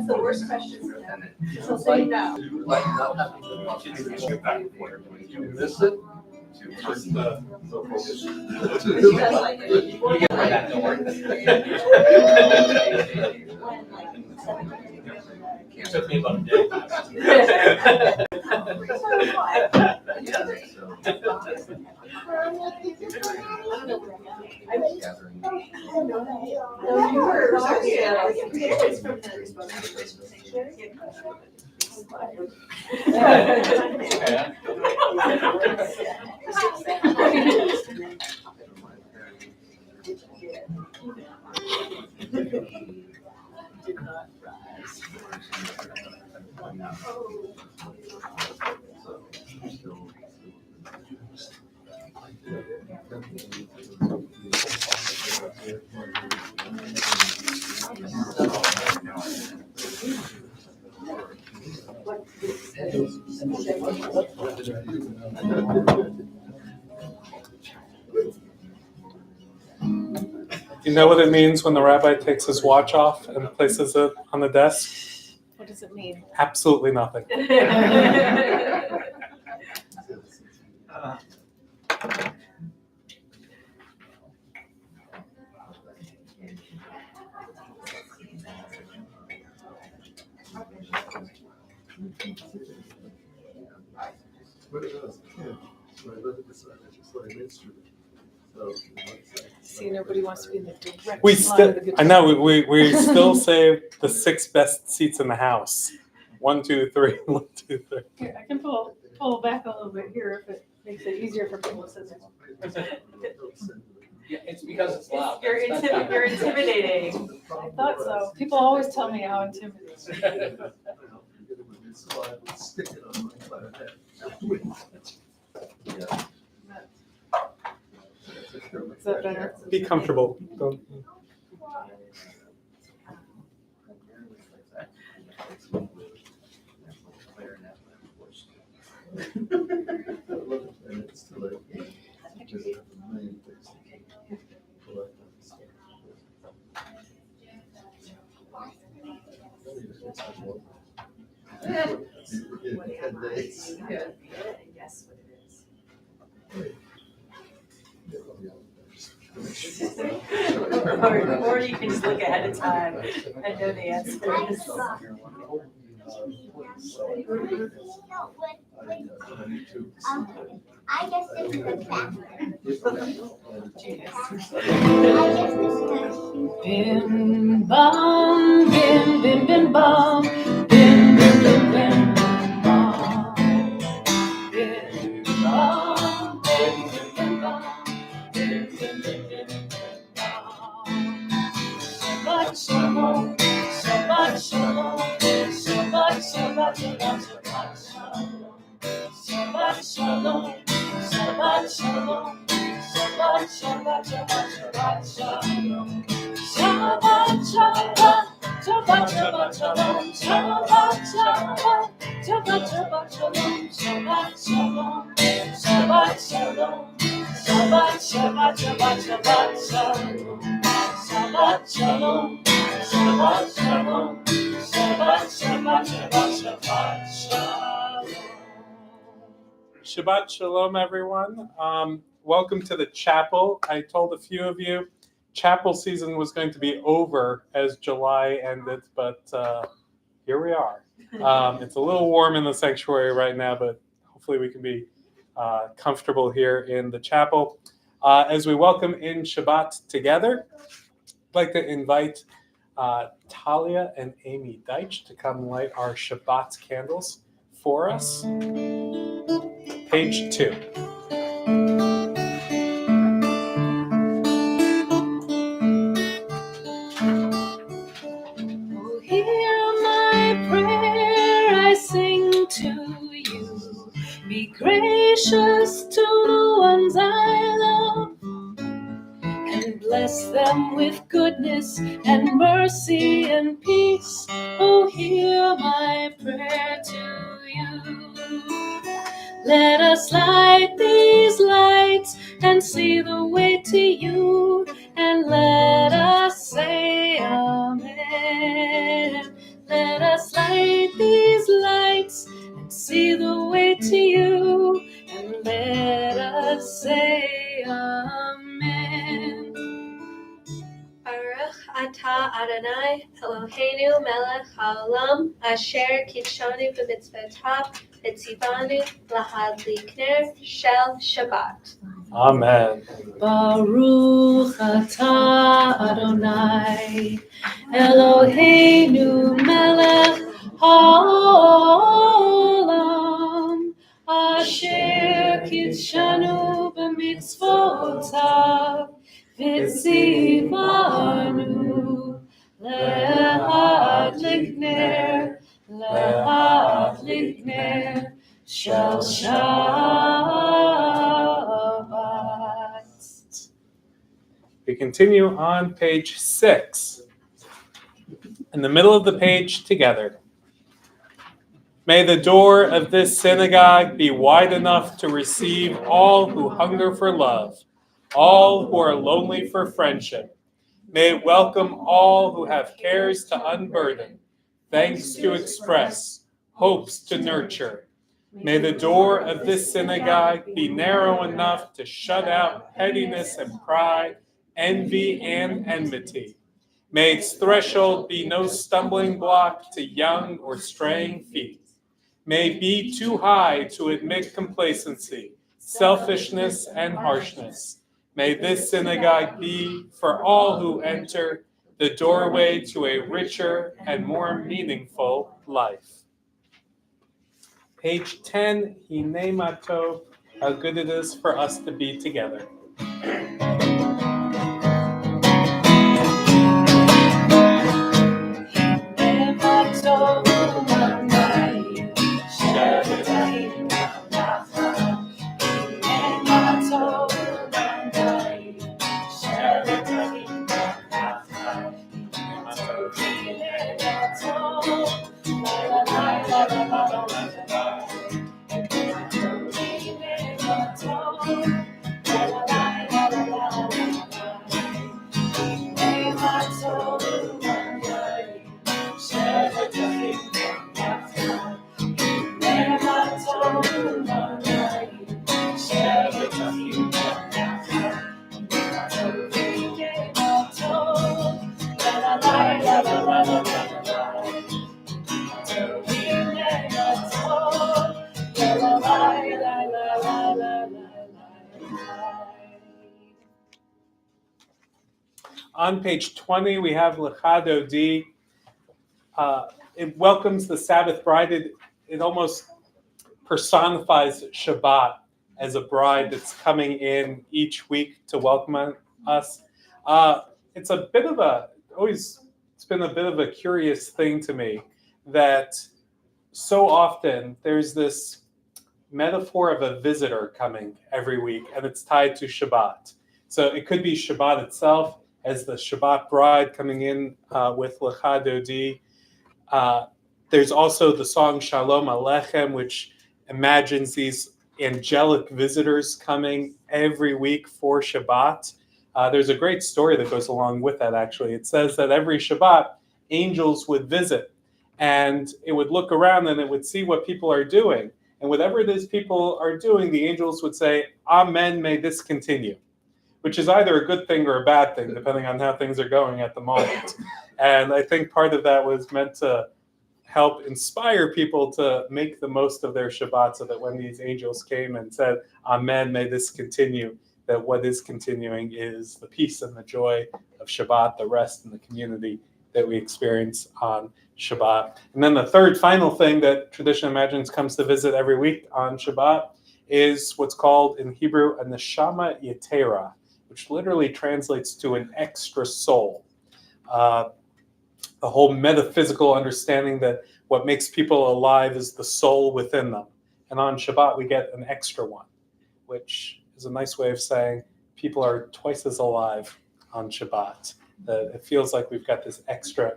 That's the worst question for them. So say no. You miss it? Just the focus. That's like You get right back to work. It took me about a day. You know what it means when the rabbi takes his watch off and places it on the desk? What does it mean? Absolutely nothing. See, nobody wants to be in the direct We line still, of the I guitar. know, we still save the 6 best seats in the house. 1, 2, 3, 1, 2, 3. Here, I can pull back a little bit here if it makes it easier for people to sit there. Yeah, it's because it's loud. You're intimidating. I thought so. People always tell me how intimidating. Is that better? Be comfortable. Don't. Yes, what it is. Or you can just look ahead of time and know the answers. I guess this is the factor. Bim bam, bim bim bim bam, bim bim bim bim bam. Bim bam, bim bim bim bam, bim bim bim bim bam. Shabbat shalom, Shabbat shalom, Shabbat Shabbat Shabbat Shabbat shalom, Shabbat shalom, Shabbat Shabbat Shabbat shalom. Shabbat, Shabbat, Shabbat, Shabbat, Shalom, Shabbat, Shabbat, Shabbat, Shabbat, Shalom, Shabbat, Shalom, Shabbat, Shalom, Shabbat, Shabbat, Shabbat, Shabbat, Shalom, Shabbat, Shalom, Shabbat, Shalom, Shabbat, Shabbat, Shabbat, Shabbat, Shalom. Shabbat shalom, everyone. Welcome to the chapel. I told a few of you chapel season was going to be over as July ended, but here we are. It's a little warm in the sanctuary right now, but hopefully we can be comfortable here in the chapel. As we welcome in Shabbat together, I'd like to invite Talia and Amy Deitch to come light our Shabbat candles for us. Page 2. Oh, hear my prayer, I sing to you. Be gracious to the ones I love, and bless them with goodness and mercy and peace. Oh, hear my prayer to you. Let us light these lights and see the way to you, and let us say amen. Let us light these lights and see the way to you, and let us say Amen. Baruch atah Adonai Eloheinu melech haolam asher kidshanu b'mitzvotav v'tzivanu lahadlikner shel Shabbat. Amen. Baruch atah Adonai Eloheinu melech haolam asher kidshanu b'mitzvotav v'tzivanu lahadlik ner shel Shabbat. We continue on page 6. In the middle of the page together. May the door of this synagogue be wide enough to receive all who hunger for love, all who are lonely for friendship. May it welcome all who have cares to unburden, thanks to express, hopes to nurture. May the door of this synagogue be narrow enough to shut out pettiness and pride, envy and enmity. May its threshold be no stumbling block to young or straying feet. May it be too high to admit complacency, selfishness, and harshness. May this synagogue be, for all who enter, the doorway to a richer and more meaningful life. Page 10, Hinei Matov, how good it is for us to be together. On page 20, we have Lecha Dodi. It welcomes the Sabbath bride. It almost personifies Shabbat as a bride that's coming in each week to welcome us. It's been a bit of a curious thing to me that so often there's this metaphor of a visitor coming every week, and it's tied to Shabbat. So it could be Shabbat itself, as the Shabbat bride coming in with Lecha Dodi. There's also the song Shalom Aleichem, which imagines these angelic visitors coming every week for Shabbat. There's a great story that goes along with that, actually. It says that every Shabbat, angels would visit, and it would look around and it would see what people are doing. And whatever it is people are doing, the angels would say, Amen, may this continue, which is either a good thing or a bad thing, depending on how things are going at the moment. And I think part of that was meant to help inspire people to make the most of their Shabbat, so that when these angels came and said, Amen, may this continue, that what is continuing is the peace and the joy of Shabbat, the rest and the community that we experience on Shabbat. And then the third final thing that tradition imagines comes to visit every week on Shabbat is what's called in Hebrew a neshama yetera, which literally translates to an extra soul. The whole metaphysical understanding that what makes people alive is the soul within them. And on Shabbat, we get an extra one, which is a nice way of saying people are twice as alive on Shabbat. That it feels like we've got this extra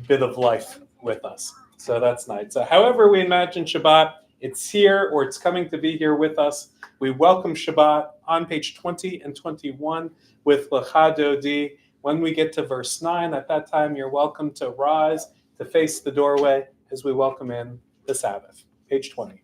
bit of life with us. So that's nice. So however we imagine Shabbat, it's here or it's coming to be here with us. We welcome Shabbat on page 20 and 21 with Lecha Dodi. When we get to verse 9, at that time, you're welcome to rise, to face the doorway, as we welcome in the Sabbath. Page 20.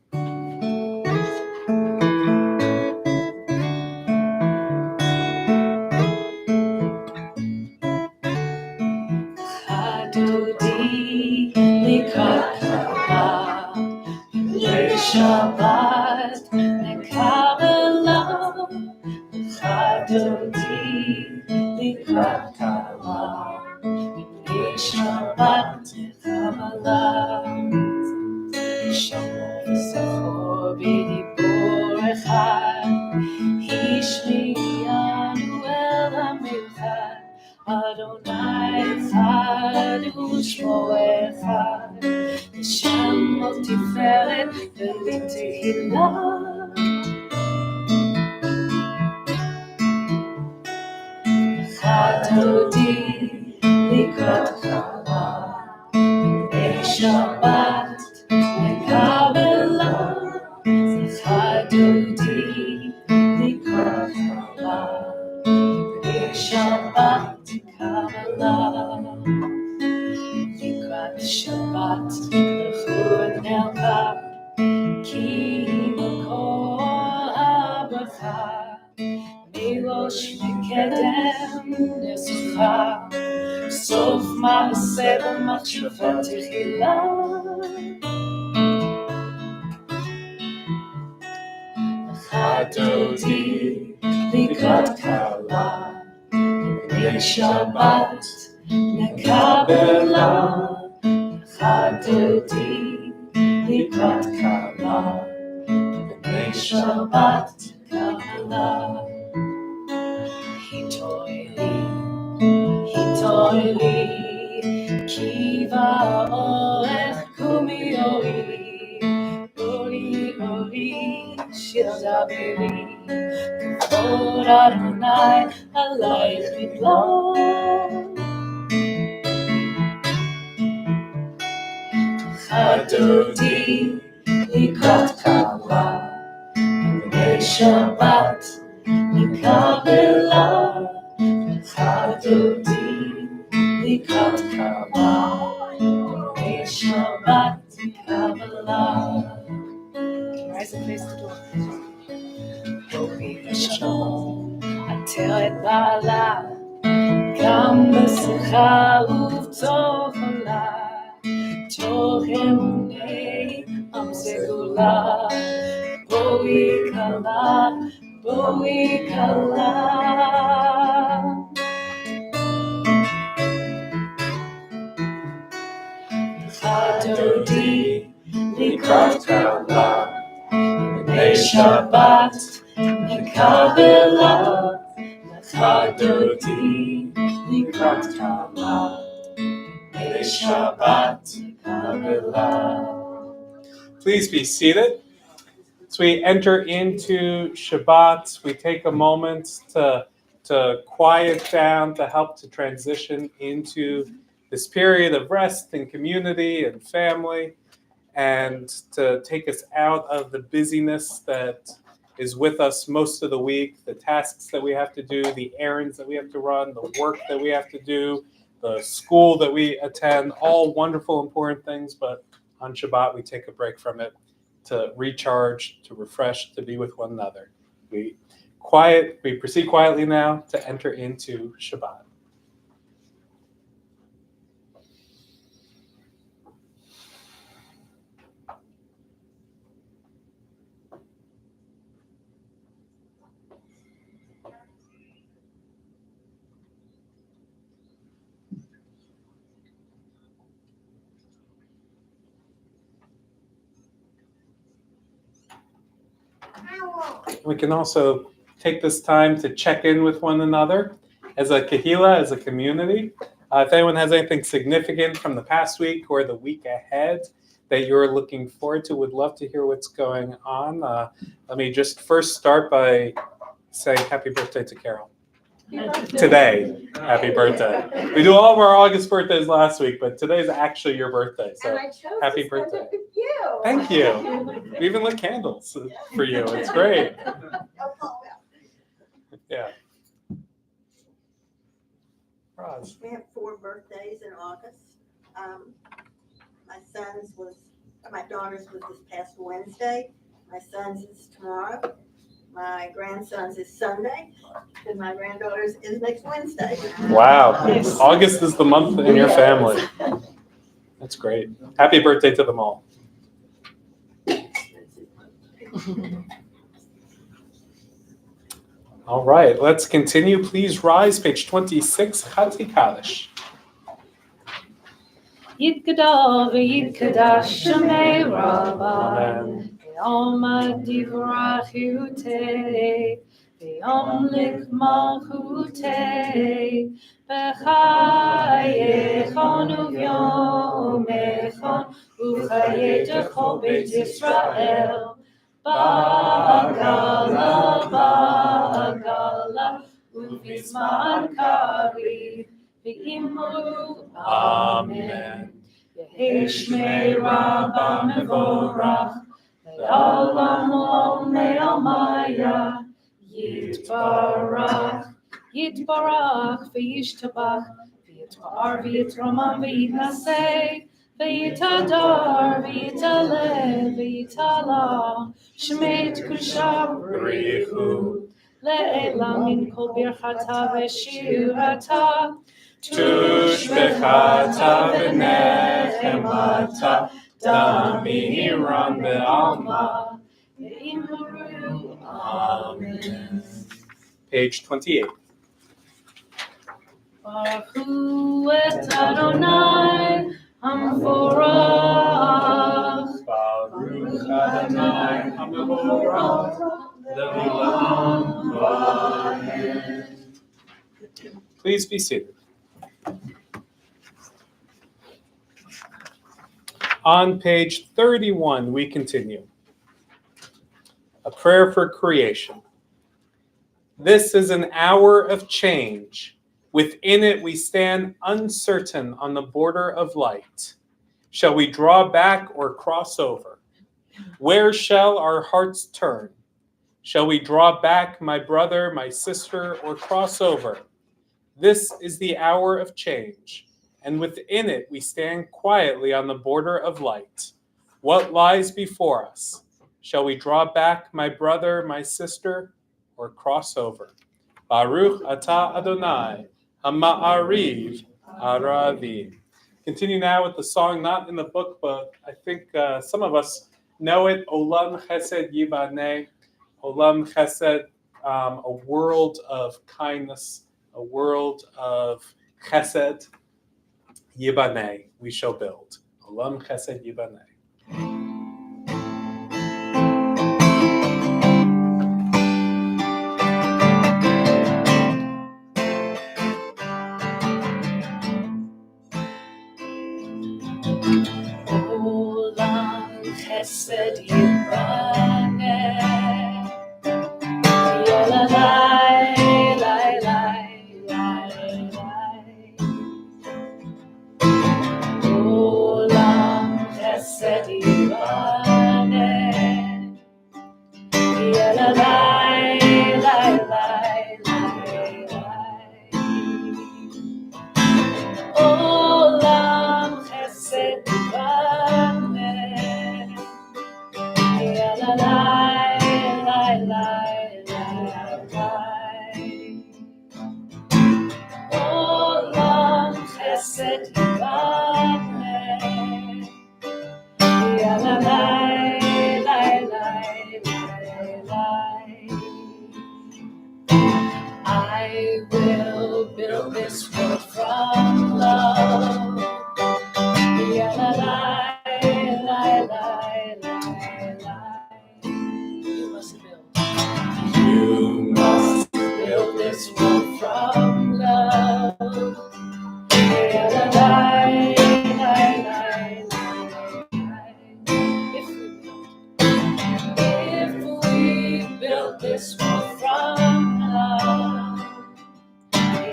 Adodi likakala, Shabbat nekabela. Adodi likakala, Shabbat nekabela. שמור וזכור בדיבור אחד, השמיענו אל המיוחד, אדוני אחד ושמו אחד, שם עוד תפארת ולתהילה. חתותי לקראת חלה, בשבת Kabbalah, Chadodi, Likrat Kabbalah, Shabbat Kabbalah, Likrat Shabbat, L'chur Nelka, Ki B'kol HaBracha, Milosh Mekedem Nesucha, Sof Ma'aseh B'machshava Tehillah. Adodi likrat kala, Shabbat nekabela. Adodi likrat kala, Shabbat kabela. Hitoili, kiva orech kumioi. Ori, shir dabiri, kavod Adonai, alayich midbar. Chadodi, likrat kala, Shabbat, nekabela. Chadodi, likrat kala, Shabbat, kabbalah. Rise and face the door. Bori v'shalom, ateret ba'ala, gam b'simcha uv'tov ola, tov emunei am segula, boi kala, boi kala. Chadodi likrat kala, Shabbat nekabela. Chadodi likrat kala, Shabbat nekabela. Please be seated. As we enter into Shabbat, we take a moment to quiet down, to help to transition into this period of rest and community and family, and to take us out of the busyness that is with us most of the week, the tasks that we have to do, the errands that we have to run, the work that we have to do, the school that we attend, all wonderful, important things. But on Shabbat, we take a break from it to recharge, to refresh, to be with one another. We proceed quietly now to enter into Shabbat. We can also take this time to check in with one another as a kahila, as a community. If anyone has anything significant from the past week or the week ahead that you're looking forward to, would love to hear what's going on. Let me just first start by saying happy birthday to Carol. Today, happy birthday. We do all of our August birthdays last week, but today's actually your birthday. So And I chose happy to spend birthday. it with you. Thank you. We even lit candles for you. It's great. Yeah. Roz. We have 4 birthdays in August. my daughter's was this past Wednesday. My son's is tomorrow. My grandson's is Sunday. And my granddaughter's is next Wednesday. Wow. August is the month in your family. That's great. Happy birthday to them all. All right, let's continue. Please rise, page 26, Chati Kaddish. Yitgadal v'yitgadash shemei Rabba Amen. Ve'alma divrachute Ve'omlik malchute B'chayechon uvyomechon U'chayetecho beit Yisrael Ba'agala ba'agala U'vizman kariv V'imru Amen. Yehi Shmei Rabba Mevorach Le'olam Le'omaya Yitbarach V'yishtabach V'yitbar V'yitramam V'yitnaseh V'yitadar V'yitaleh V'yitala Shmei Tkudusha B'richu Le'elam Min Kol Birchata V'shirata Tush bechata v'nechemata damiran be'alma. Ve'imru Amen. Page 28. Baruch Hu et Adonai Hamvorach Baruch Adonai Hamvorach Le'olam Va'ed. Please be seated. On page 31, we continue. A prayer for creation. This is an hour of change. Within it, we stand uncertain on the border of light. Shall we draw back or cross over? Where shall our hearts turn? Shall we draw back, my brother, my sister, or cross over? This is the hour of change, and within it we stand quietly on the border of light. What lies before us? Shall we draw back, my brother, my sister, or cross over? Baruch atah Adonai, Hama'ariv Aravim. Continue now with the song, not in the book, but I think some of us know it. Olam Chesed Yibaneh. Olam Chesed, a world of kindness, a world of Chesed Yibaneh. We shall build. Olam Chesed Yibaneh. Olam Chesed Yibaneh Yalalai, lai, lai, lai, lai. Olam Chesed Yibaneh Yalalai, lai, lai, lai, lai. Olam Chesed Yibaneh Yalalai, lai, lai, lai, lai. Olam Chesed Yibaneh Yalalai, lai, lai, lai, lai. I will build this world from love. Yalalai, lai, lai, lai, lai. You must build. You must build this world from love. Yalalai, lai, lai, lai, lai. If we build this world from love.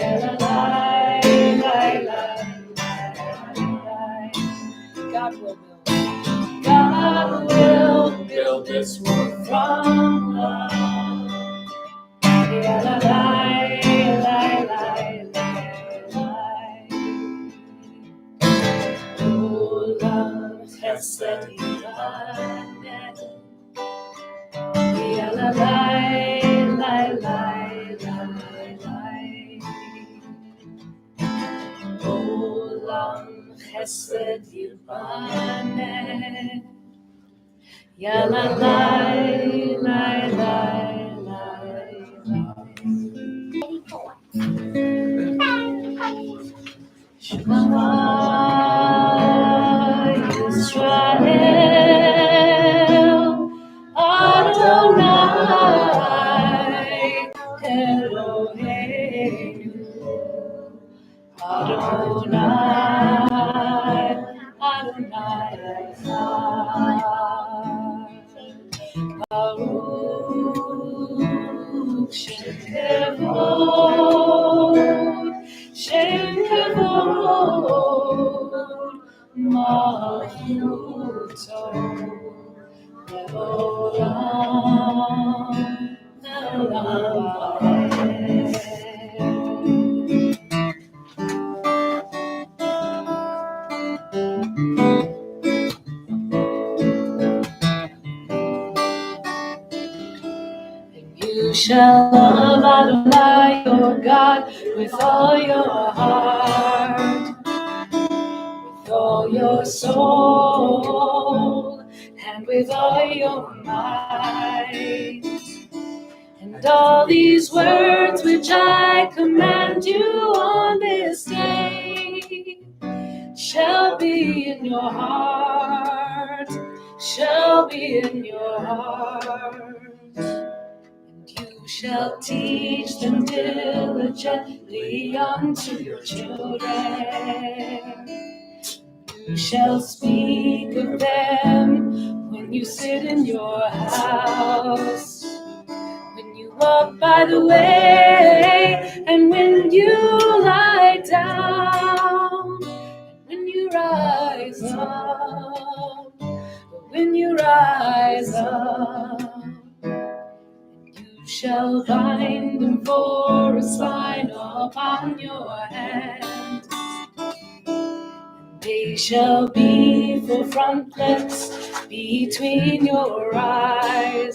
Yalalai, lai, lai, lai, lai. God will build. God will build this world from love. Yalalai, lai, lai, lai, lai. Olam chesed yivanet. Ya la lai, lai, lai, lai, lai. Olam chesed yivanet. Ya la lai, lai, lai, lai, Shema Yisrael, Adonai Eloheinu, Adonai, Adonai Echad. Baruch Shem Kevod, Shem Kevod, Malchuto, Le'olam, Le'olam Va'ed. You shall love Adonai your God with all your heart, with all your soul, and with all your might. And all these words which I command you on this day shall be in your heart, shall be in your heart. You shall teach them diligently unto your children. You shall speak of them when you sit in your house, when you walk by the way, and when you lie down, and when you rise up, when you rise up. You shall bind them for a sign upon your hand. They shall be for frontlets between your eyes.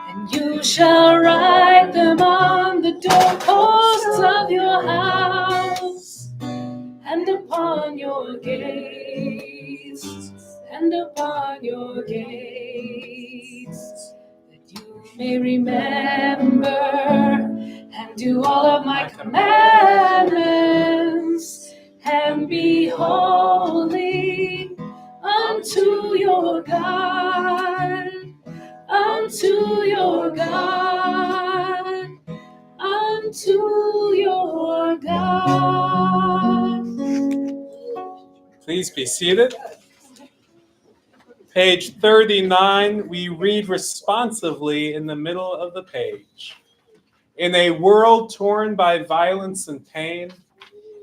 And you shall write them on the doorposts of your house, and upon your gates, and upon your gates. You may remember and do all of my commandments, and be holy unto your God, unto your God, unto your God. Please be seated. Page 39, we read responsively in the middle of the page. In a world torn by violence and pain,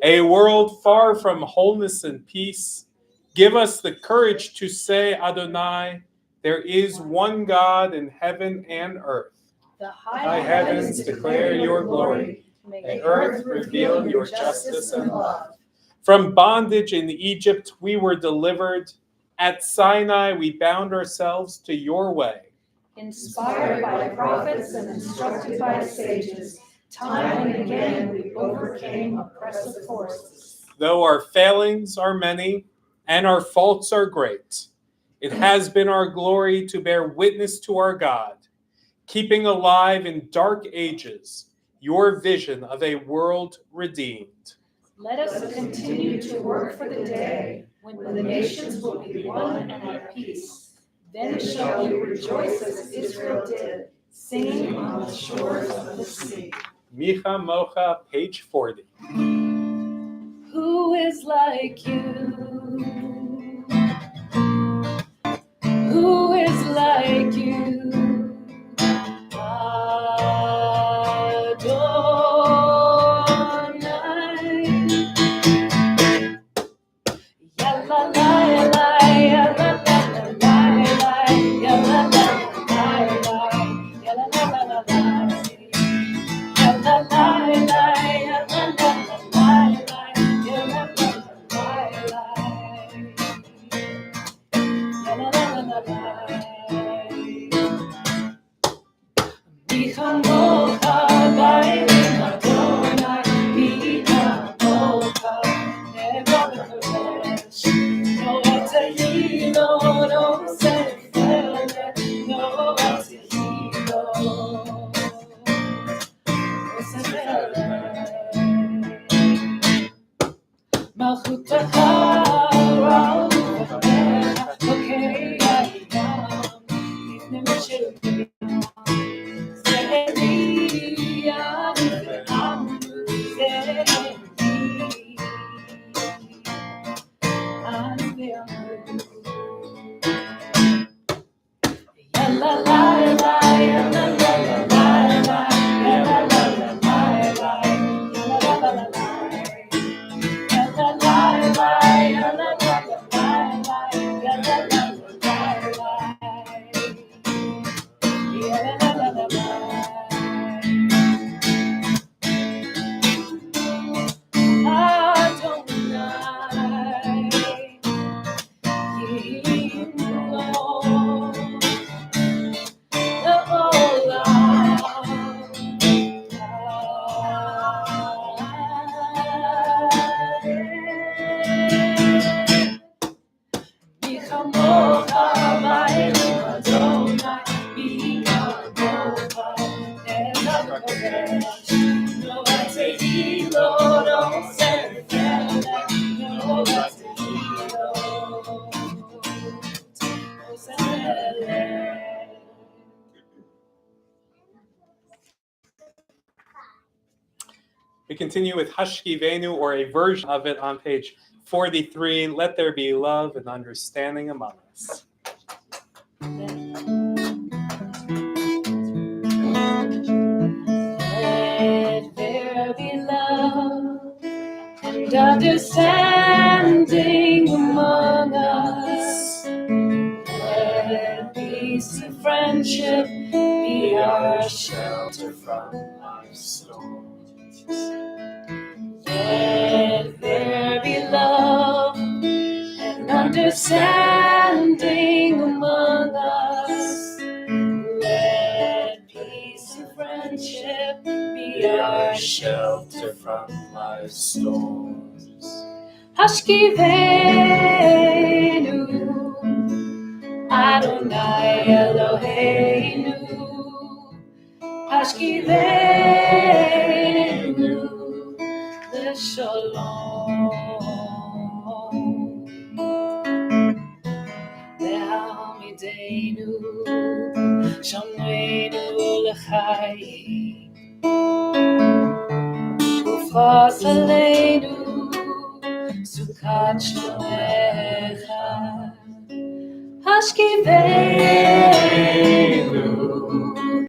a world far from wholeness and peace, give us the courage to say, Adonai, there is one God in heaven and earth. The High heavens declare your glory, and earth reveal your justice and love. From bondage in Egypt we were delivered. At Sinai we bound ourselves to your way. Inspired by prophets and instructed by sages, time and again we overcame oppressive forces. Though our failings are many and our faults are great, it has been our glory to bear witness to our God, keeping alive in dark ages your vision of a world redeemed. Let us continue to work for the day when the nations will be one and at peace. Then shall we rejoice as Israel did, singing on the shores of the sea. Micha Mocha, page 40. Who is like you? Who is like you? We continue with Hashkivenu, or a version of it on page 43. Let there be love and understanding among us. Let there be love and understanding among us. Let peace and friendship be our shelter from life's storms. Let there be love and understanding among us. Let peace and friendship be our shelter from life's storms. Hashkivenu, Adonai Eloheinu. Hashkivenu, Shalom. Le'amidenu, Shomrenu l'chaim. Ufas aleinu, Sukkot Shlomecha. Hashkivenu,